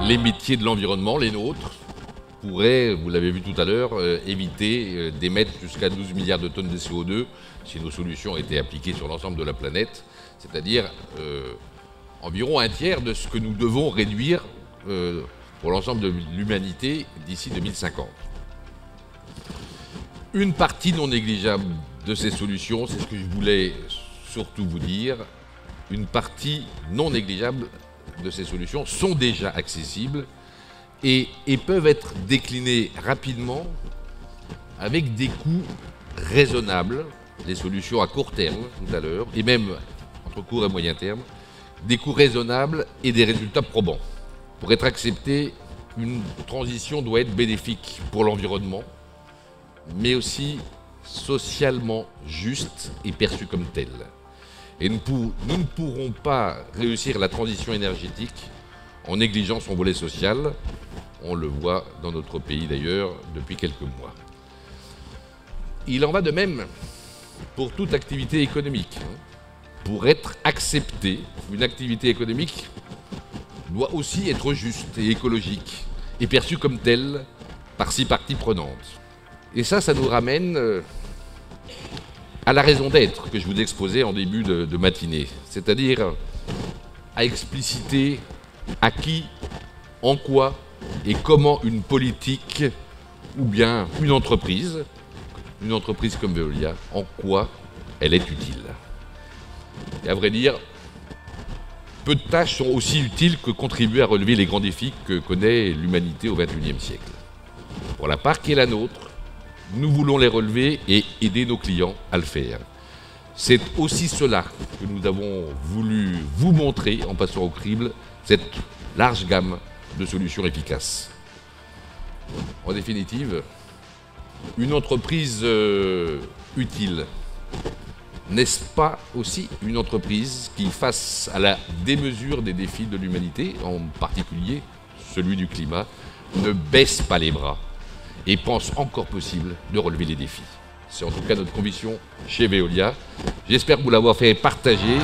les métiers de l'environnement, les nôtres, pourraient, vous l'avez vu tout à l'heure, éviter d'émettre jusqu'à 12 milliards de tonnes de CO2 si nos solutions étaient appliquées sur l'ensemble de la planète, c'est-à-dire environ un tiers de ce que nous devons réduire pour l'ensemble de l'humanité d'ici 2050. Une partie non négligeable de ces solutions, c'est ce que je voulais surtout vous dire, une partie non négligeable de ces solutions sont déjà accessibles et peuvent être déclinées rapidement avec des coûts raisonnables, des solutions à court terme tout à l'heure, et même entre court et moyen terme, des coûts raisonnables et des résultats probants. Pour être acceptée, une transition doit être bénéfique pour l'environnement, mais aussi socialement juste et perçue comme telle. Et nous ne pourrons pas réussir la transition énergétique en négligeant son volet social. On le voit dans notre pays d'ailleurs depuis quelques mois. Il en va de même pour toute activité économique. Pour être acceptée, une activité économique doit aussi être juste et écologique et perçue comme telle par 6 parties prenantes. Et ça nous ramène à la raison d'être que je vous exposais en début de matinée, c'est-à-dire à expliciter à qui, en quoi et comment une politique ou bien une entreprise comme Veolia, en quoi elle est utile. Et à vrai dire, peu de tâches sont aussi utiles que contribuer à relever les grands défis que connaît l'humanité au XXIe siècle. Pour la part qui est la nôtre, nous voulons les relever et aider nos clients à le faire. C'est aussi cela que nous avons voulu vous montrer en passant au crible cette large gamme de solutions efficaces. En définitive, une entreprise utile, n'est-ce pas aussi une entreprise qui, face à la démesure des défis de l'humanité, en particulier celui du climat, ne baisse pas les bras et pense encore possible de relever les défis? C'est en tout cas notre conviction chez Veolia. J'espère vous l'avoir fait partager.